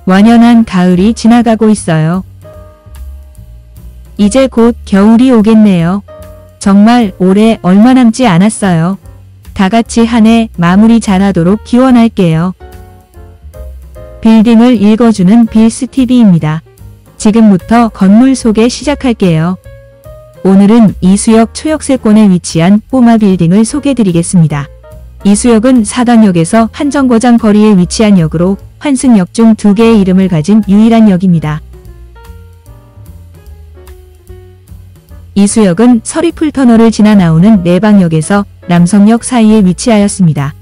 완연한 가을이 지나가고 있어요. 이제 곧 겨울이 오겠네요. 정말 올해 얼마 남지 않았어요. 다 같이 한 해 마무리 잘하도록 기원할게요. 빌딩을 읽어주는 빌스TV입니다. 지금부터 건물 소개 시작할게요. 오늘은 이수역 초역세권에 위치한 꼬마 빌딩을 소개드리겠습니다. 이수역은 사당역에서 한정거장 거리에 위치한 역으로 환승역 중 2개의 이름을 가진 유일한 역입니다. 이수역은 서리풀터널을 지나 나오는 내방역에서 남성역 사이에 위치하였습니다.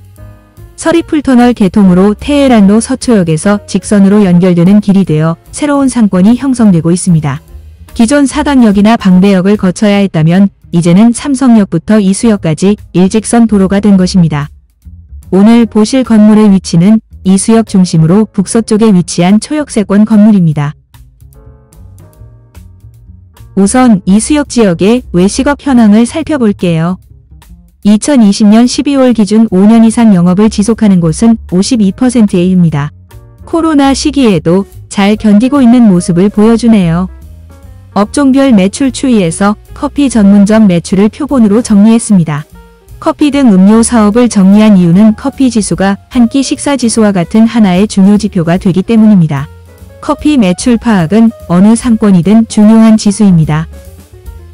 서리풀터널 개통으로 테헤란로 서초역에서 직선으로 연결되는 길이 되어 새로운 상권이 형성되고 있습니다. 기존 사당역이나 방배역을 거쳐야 했다면 이제는 삼성역부터 이수역까지 일직선 도로가 된 것입니다. 오늘 보실 건물의 위치는 이수역 중심으로 북서쪽에 위치한 초역세권 건물입니다. 우선 이수역 지역의 외식업 현황을 살펴볼게요. 2020년 12월 기준 5년 이상 영업을 지속하는 곳은 52%에 이릅니다. 코로나 시기에도 잘 견디고 있는 모습을 보여주네요. 업종별 매출 추이에서 커피 전문점 매출을 표본으로 정리했습니다. 커피 등 음료 사업을 정리한 이유는 커피 지수가 한 끼 식사 지수와 같은 하나의 중요 지표가 되기 때문입니다. 커피 매출 파악은 어느 상권이든 중요한 지수입니다.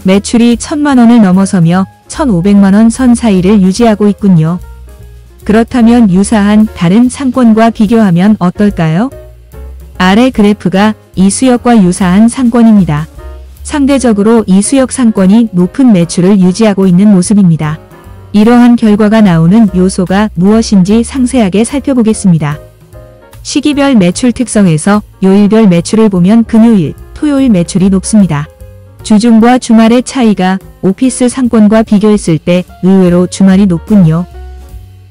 매출이 1000만원을 넘어서며 1500만원 선 사이를 유지하고 있군요. 그렇다면 유사한 다른 상권과 비교하면 어떨까요? 아래 그래프가 이수역과 유사한 상권입니다. 상대적으로 이수역 상권이 높은 매출을 유지하고 있는 모습입니다. 이러한 결과가 나오는 요소가 무엇인지 상세하게 살펴보겠습니다. 시기별 매출 특성에서 요일별 매출을 보면 금요일, 토요일 매출이 높습니다. 주중과 주말의 차이가 오피스 상권과 비교했을 때 의외로 주말이 높군요.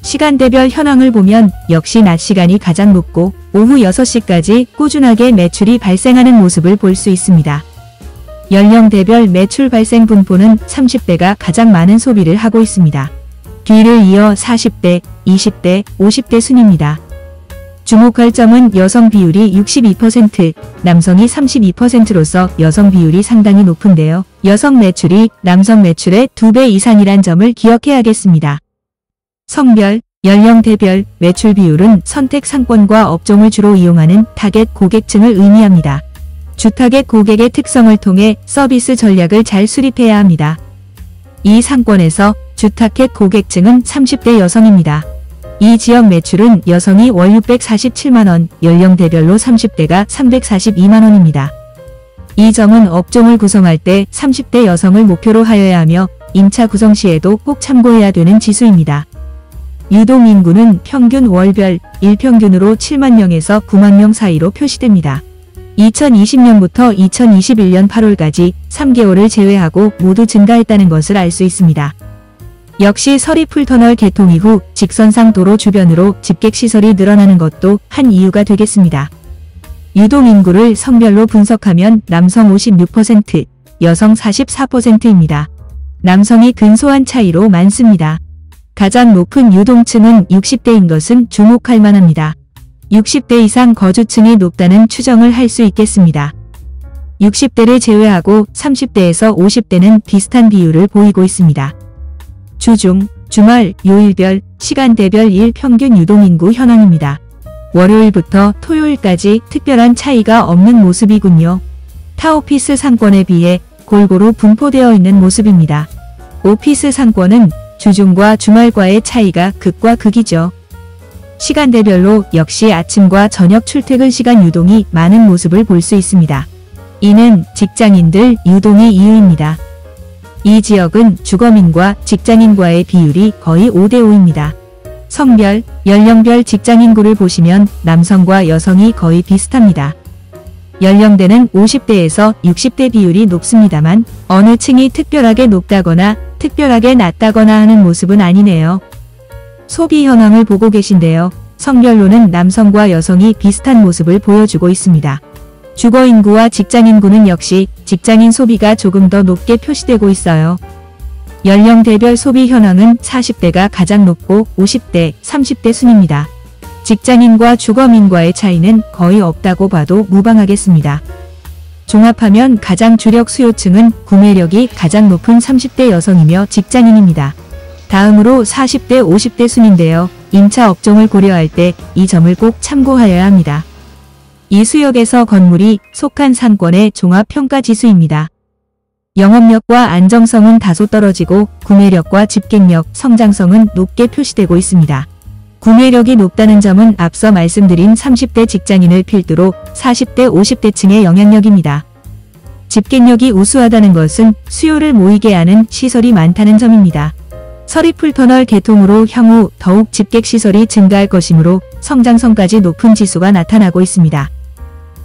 시간대별 현황을 보면 역시 낮 시간이 가장 높고 오후 6시까지 꾸준하게 매출이 발생하는 모습을 볼 수 있습니다. 연령대별 매출 발생 분포는 30대가 가장 많은 소비를 하고 있습니다. 뒤를 이어 40대, 20대, 50대 순입니다. 주목할 점은 여성 비율이 62%, 남성이 32%로서 여성 비율이 상당히 높은데요. 여성 매출이 남성 매출의 2배 이상이란 점을 기억해야겠습니다. 성별, 연령대별 매출 비율은 선택 상권과 업종을 주로 이용하는 타겟 고객층을 의미합니다. 주타겟 고객의 특성을 통해 서비스 전략을 잘 수립해야 합니다. 이 상권에서 주타겟 고객층은 30대 여성입니다. 이 지역 매출은 여성이 월 647만원, 연령대별로 30대가 342만원입니다. 이 점은 업종을 구성할 때 30대 여성을 목표로 하여야 하며 임차 구성 시에도 꼭 참고해야 되는 지수입니다. 유동인구는 평균 월별 일평균으로 7만 명에서 9만 명 사이로 표시됩니다. 2020년부터 2021년 8월까지 3개월을 제외하고 모두 증가했다는 것을 알 수 있습니다. 역시 서리풀터널 개통 이후 직선상 도로 주변으로 집객시설이 늘어나는 것도 한 이유가 되겠습니다. 유동인구를 성별로 분석하면 남성 56%, 여성 44%입니다. 남성이 근소한 차이로 많습니다. 가장 높은 유동층은 60대인 것은 주목할 만합니다. 60대 이상 거주층이 높다는 추정을 할 수 있겠습니다. 60대를 제외하고 30대에서 50대는 비슷한 비율을 보이고 있습니다. 주중, 주말, 요일별, 시간대별 일평균 유동인구 현황입니다. 월요일부터 토요일까지 특별한 차이가 없는 모습이군요. 타 오피스 상권에 비해 골고루 분포되어 있는 모습입니다. 오피스 상권은 주중과 주말과의 차이가 극과 극이죠. 시간대별로 역시 아침과 저녁 출퇴근 시간 유동이 많은 모습을 볼 수 있습니다. 이는 직장인들 유동의 이유입니다. 이 지역은 주거민과 직장인과의 비율이 거의 5대5입니다. 성별, 연령별 직장인구를 보시면 남성과 여성이 거의 비슷합니다. 연령대는 50대에서 60대 비율이 높습니다만 어느 층이 특별하게 높다거나 특별하게 낮다거나 하는 모습은 아니네요. 소비 현황을 보고 계신데요. 성별로는 남성과 여성이 비슷한 모습을 보여주고 있습니다. 주거인구와 직장인구는 역시 직장인 소비가 조금 더 높게 표시되고 있어요. 연령대별 소비 현황은 40대가 가장 높고 50대, 30대 순입니다. 직장인과 주거민과의 차이는 거의 없다고 봐도 무방하겠습니다. 종합하면 가장 주력 수요층은 구매력이 가장 높은 30대 여성이며 직장인입니다. 다음으로 40대 50대 순인데요. 임차 업종을 고려할 때 이 점을 꼭 참고하여야 합니다. 이 수역에서 건물이 속한 상권의 종합평가지수입니다. 영업력과 안정성은 다소 떨어지고 구매력과 집객력, 성장성은 높게 표시되고 있습니다. 구매력이 높다는 점은 앞서 말씀드린 30대 직장인을 필두로 40대 50대층의 영향력입니다. 집객력이 우수하다는 것은 수요를 모이게 하는 시설이 많다는 점입니다. 서리풀터널 개통으로 향후 더욱 집객시설이 증가할 것이므로 성장성까지 높은 지수가 나타나고 있습니다.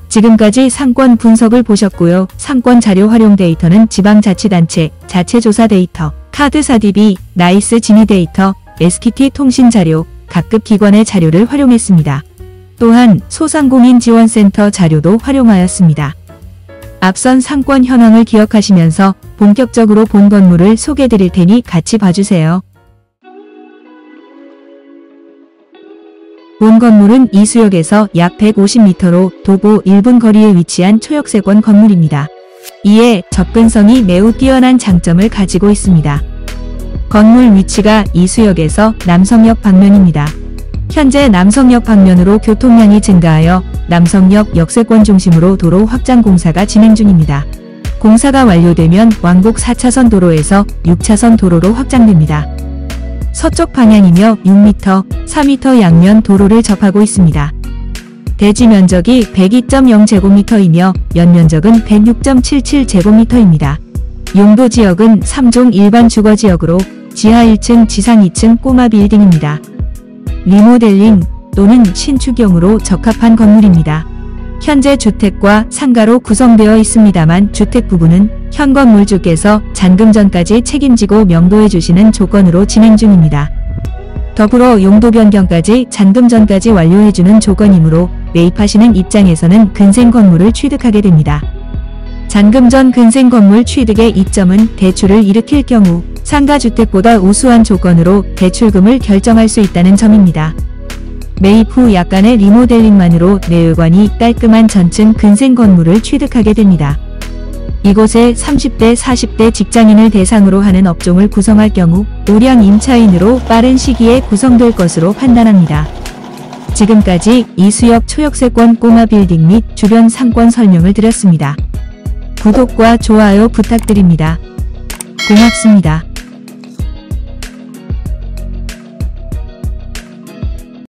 지금까지 상권 분석을 보셨고요. 상권 자료 활용 데이터는 지방자치단체, 자체조사 데이터, 카드사 DB, 나이스 진위 데이터, SKT 통신 자료, 각급 기관의 자료를 활용했습니다. 또한 소상공인지원센터 자료도 활용하였습니다. 앞선 상권 현황을 기억하시면서 본격적으로 본 건물을 소개해드릴 테니 같이 봐주세요. 본 건물은 이 수역에서 약 150m로 도보 1분 거리에 위치한 초역세권 건물입니다. 이에 접근성이 매우 뛰어난 장점을 가지고 있습니다. 건물 위치가 이 수역에서 남성역 방면입니다. 현재 남성역 방면으로 교통량이 증가하여 남성역 역세권 중심으로 도로 확장 공사가 진행 중입니다. 공사가 완료되면 왕복 4차선 도로에서 6차선 도로로 확장됩니다. 서쪽 방향이며 6m, 4m 양면 도로를 접하고 있습니다. 대지 면적이 102.0제곱미터이며 연면적은 106.77제곱미터입니다. 용도 지역은 3종 일반 주거지역으로 지하 1층, 지상 2층 꼬마 빌딩입니다. 리모델링 또는 신축용으로 적합한 건물입니다. 현재 주택과 상가로 구성되어 있습니다만 주택 부분은 현 건물주께서 잔금전까지 책임지고 명도해 주시는 조건으로 진행 중입니다. 더불어 용도 변경까지 잔금전까지 완료해주는 조건이므로 매입하시는 입장에서는 근생 건물을 취득하게 됩니다. 잔금전 근생 건물 취득의 이점은 대출을 일으킬 경우 상가주택보다 우수한 조건으로 대출금을 결정할 수 있다는 점입니다. 매입 후 약간의 리모델링만으로 내외관이 깔끔한 전층 근생 건물을 취득하게 됩니다. 이곳에 30대 40대 직장인을 대상으로 하는 업종을 구성할 경우 우량 임차인으로 빠른 시기에 구성될 것으로 판단합니다. 지금까지 이수역 초역세권 꼬마 빌딩 및 주변 상권 설명을 드렸습니다. 구독과 좋아요 부탁드립니다. 고맙습니다.